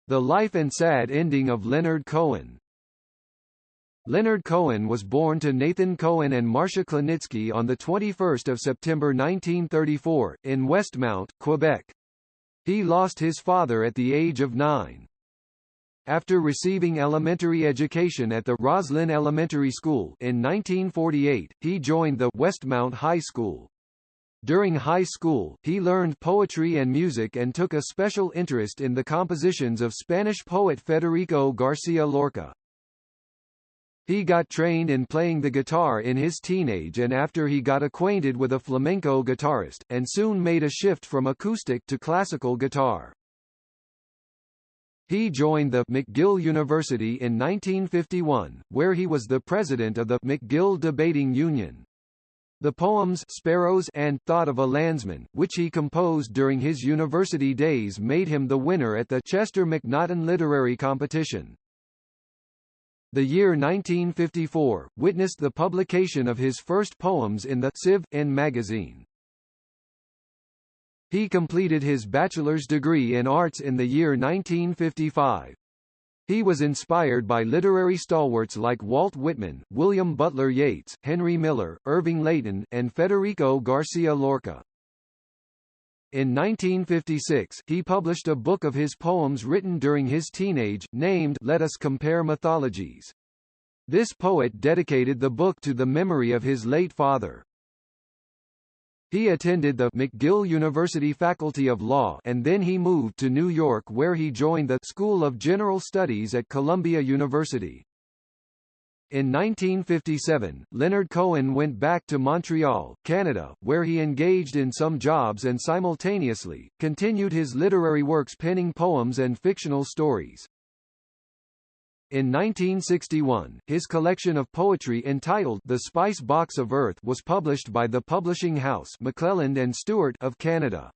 The life and sad ending of Leonard Cohen. Leonard Cohen was born to Nathan Cohen and Marsha Klonitsky on 21 September 1934, in Westmount, Quebec. He lost his father at the age of 9. After receiving elementary education at the Roslyn Elementary School in 1948, he joined the Westmount High School. During high school, he learned poetry and music and took a special interest in the compositions of Spanish poet Federico García Lorca. He got trained in playing the guitar in his teenage and after he got acquainted with a flamenco guitarist, and soon made a shift from acoustic to classical guitar. He joined the McGill University in 1951, where he was the president of the McGill Debating Union. The poems Sparrows and Thought of a Landsman, which he composed during his university days, made him the winner at the Chester McNaughton Literary Competition. The year 1954 witnessed the publication of his first poems in the Civ. In magazine. He completed his bachelor's degree in arts in the year 1955. He was inspired by literary stalwarts like Walt Whitman, William Butler Yeats, Henry Miller, Irving Layton, and Federico García Lorca. In 1956, he published a book of his poems written during his teenage, named Let Us Compare Mythologies. This poet dedicated the book to the memory of his late father. He attended the McGill University Faculty of Law and then he moved to New York where he joined the School of General Studies at Columbia University. In 1957, Leonard Cohen went back to Montreal, Canada, where he engaged in some jobs and simultaneously, continued his literary works penning poems and fictional stories. In 1961, his collection of poetry entitled The Spice Box of Earth was published by the publishing house McClelland and Stewart of Canada.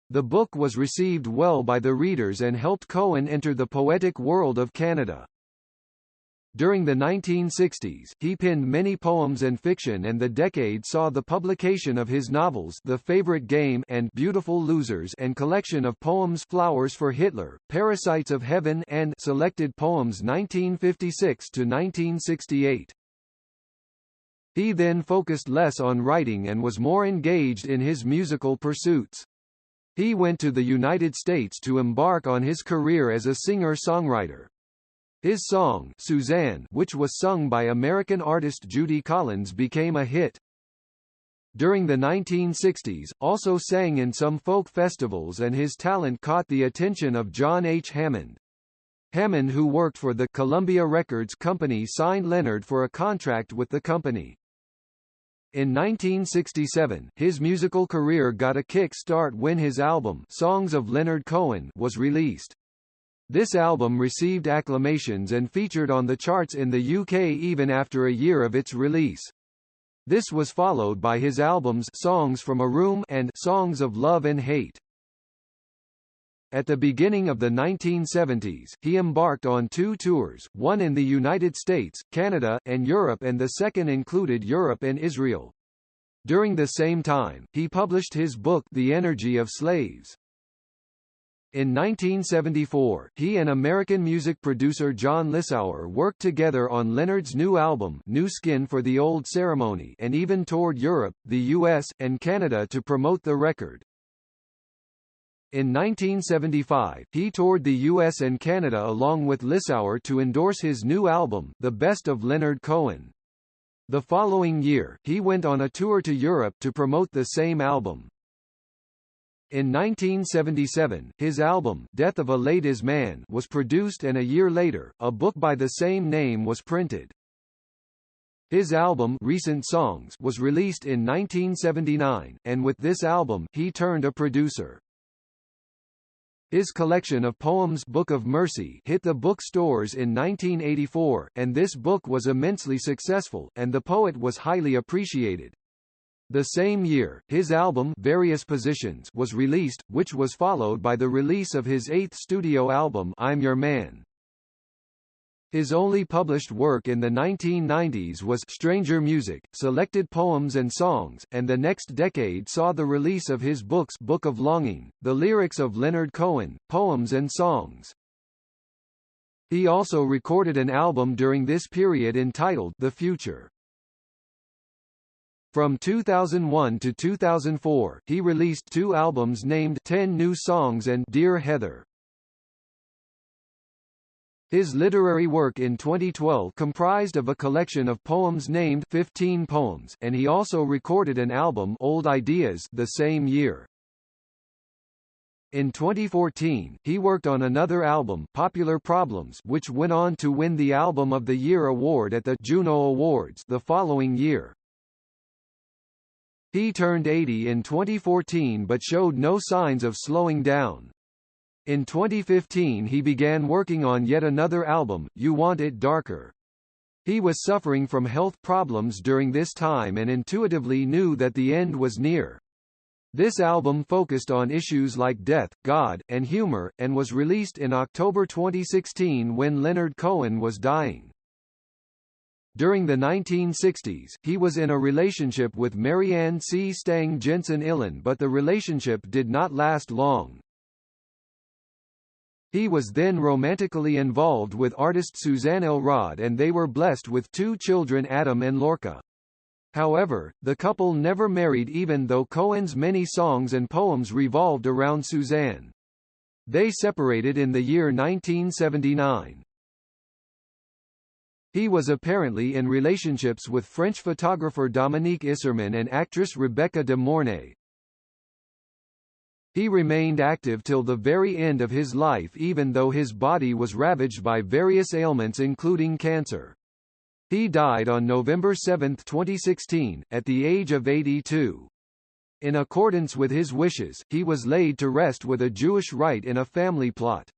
The book was received well by the readers and helped Cohen enter the poetic world of Canada. During the 1960s, he penned many poems and fiction and the decade saw the publication of his novels The Favorite Game and Beautiful Losers and collection of poems Flowers for Hitler, Parasites of Heaven and Selected Poems 1956 to 1968. He then focused less on writing and was more engaged in his musical pursuits. He went to the United States to embark on his career as a singer-songwriter. His song, Suzanne, which was sung by American artist Judy Collins, became a hit. During the 1960s, also sang in some folk festivals and his talent caught the attention of John H. Hammond. Hammond, who worked for the Columbia Records Company, signed Leonard for a contract with the company. In 1967, his musical career got a kick-start when his album, Songs of Leonard Cohen, was released. This album received acclamations and featured on the charts in the UK even after a year of its release. This was followed by his albums Songs from a Room and Songs of Love and Hate. At the beginning of the 1970s, he embarked on 2 tours, one in the United States, Canada, and Europe and the second included Europe and Israel. During the same time, he published his book The Energy of Slaves. In 1974, he and American music producer John Lissauer worked together on Leonard's new album New Skin for the Old Ceremony and even toured Europe, the US, and Canada to promote the record. In 1975, he toured the US and Canada along with Lissauer to endorse his new album, The Best of Leonard Cohen. The following year, he went on a tour to Europe to promote the same album. In 1977, his album, Death of a Ladies' Man, was produced and a year later, a book by the same name was printed. His album, Recent Songs, was released in 1979, and with this album, he turned a producer. His collection of poems Book of Mercy hit the bookstores in 1984, and this book was immensely successful, and the poet was highly appreciated. The same year, his album Various Positions was released, which was followed by the release of his 8th studio album I'm Your Man. His only published work in the 1990s was Stranger Music, Selected Poems and Songs, and the next decade saw the release of his books Book of Longing, The Lyrics of Leonard Cohen, Poems and Songs. He also recorded an album during this period entitled The Future. From 2001 to 2004, he released 2 albums named 10 New Songs and Dear Heather. His literary work in 2012 comprised of a collection of poems named 15 Poems, and he also recorded an album Old Ideas the same year. In 2014, he worked on another album, Popular Problems, which went on to win the Album of the Year award at the Juno Awards the following year. He turned 80 in 2014 but showed no signs of slowing down. In 2015 he began working on yet another album, You Want It Darker. He was suffering from health problems during this time and intuitively knew that the end was near. This album focused on issues like death, God, and humor, and was released in October 2016 when Leonard Cohen was dying. During the 1960s, he was in a relationship with Marianne C. Stang Jensen Illen, but the relationship did not last long. He was then romantically involved with artist Suzanne Elrod and they were blessed with 2 children, Adam and Lorca. However, the couple never married even though Cohen's many songs and poems revolved around Suzanne. They separated in the year 1979. He was apparently in relationships with French photographer Dominique Isserman and actress Rebecca de Mornay. He remained active till the very end of his life even though his body was ravaged by various ailments including cancer. He died on November 7, 2016, at the age of 82. In accordance with his wishes, he was laid to rest with a Jewish rite in a family plot.